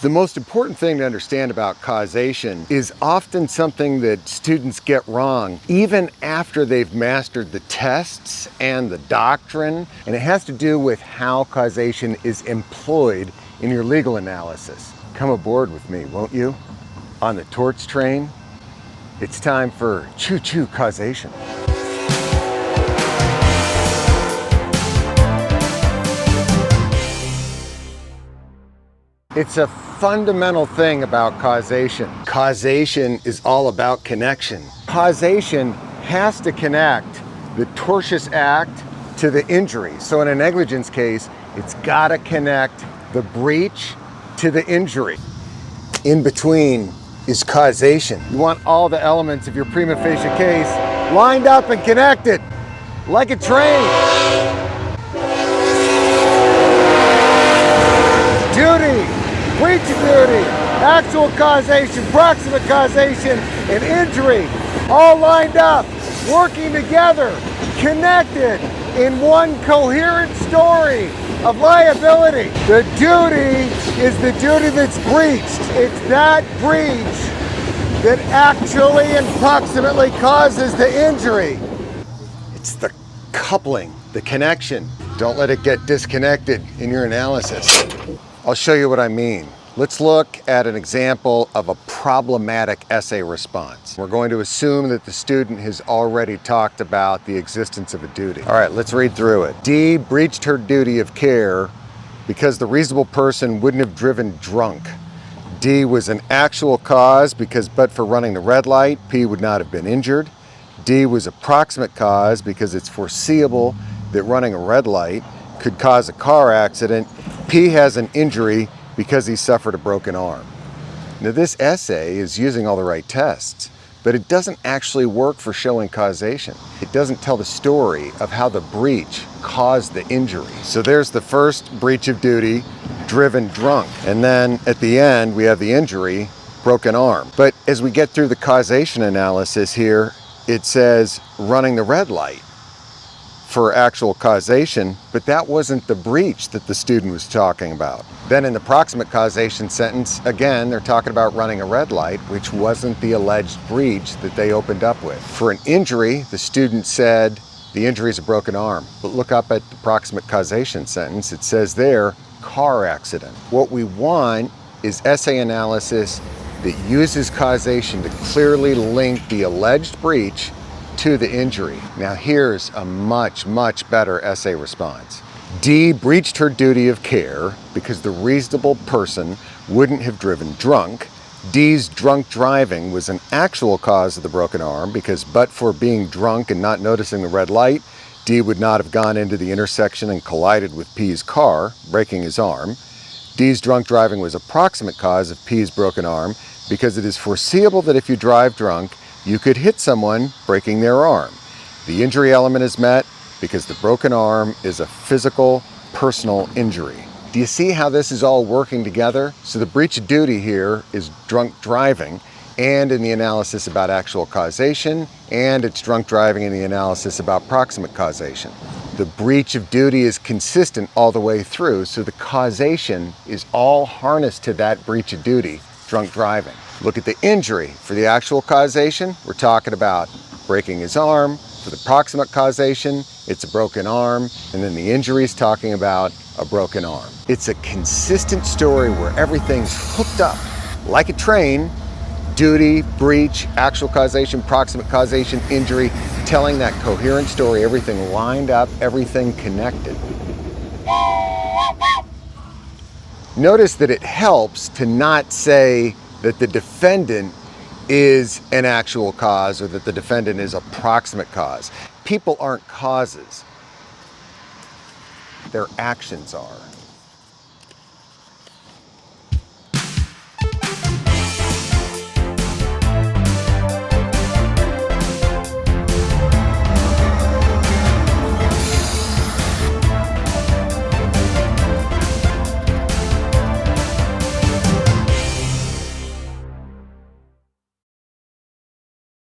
The most important thing to understand about causation is often something that students get wrong even after they've mastered the tests and the doctrine, and it has to do with how causation is employed in your legal analysis. Come aboard with me, won't you? On the torts train, it's time for choo-choo causation. It's a fundamental thing about causation. Causation is all about connection. Causation has to connect the tortious act to the injury. So in a negligence case, it's gotta connect the breach to the injury. In between is causation. You want all the elements of your prima facie case lined up and connected, like a train. Duty, breach of duty, actual causation, proximate causation, and injury, all lined up, working together, connected in one coherent story of liability. The duty is the duty that's breached. It's that breach that actually and proximately causes the injury. It's the coupling, the connection. Don't let it get disconnected in your analysis. I'll show you what I mean. Let's look at an example of a problematic essay response. We're going to assume that the student has already talked about the existence of a duty. All right, let's read through it. D breached her duty of care because the reasonable person wouldn't have driven drunk. D was an actual cause because but for running the red light, P would not have been injured. D was a proximate cause because it's foreseeable that running a red light could cause a car accident. P has an injury because he suffered a broken arm. Now this essay is using all the right tests, but it doesn't actually work for showing causation. It doesn't tell the story of how the breach caused the injury. So there's the first breach of duty, driven drunk. And then at the end, we have the injury, broken arm. But as we get through the causation analysis here, it says running the red light for actual causation, but that wasn't the breach that the student was talking about. Then in the proximate causation sentence, again, they're talking about running a red light, which wasn't the alleged breach that they opened up with. For an injury, the student said the injury is a broken arm, but look up at the proximate causation sentence. It says there, car accident. What we want is essay analysis that uses causation to clearly link the alleged breach to the injury. Now here's a much, much better essay response. D breached her duty of care because the reasonable person wouldn't have driven drunk. D's drunk driving was an actual cause of the broken arm because but for being drunk and not noticing the red light, D would not have gone into the intersection and collided with P's car, breaking his arm. D's drunk driving was a proximate cause of P's broken arm because it is foreseeable that if you drive drunk, you could hit someone, breaking their arm. The injury element is met because the broken arm is a physical, personal injury. Do you see how this is all working together? So the breach of duty here is drunk driving, and in the analysis about actual causation, and it's drunk driving in the analysis about proximate causation. The breach of duty is consistent all the way through, so the causation is all harnessed to that breach of duty, drunk driving. Look at the injury. For the actual causation, we're talking about breaking his arm. For the proximate causation, it's a broken arm. And then the injury is talking about a broken arm. It's a consistent story where everything's hooked up like a train. Duty, breach, actual causation, proximate causation, injury, telling that coherent story, everything lined up, everything connected. Notice that it helps to not say that the defendant is an actual cause or that the defendant is a proximate cause. People aren't causes. Their actions are.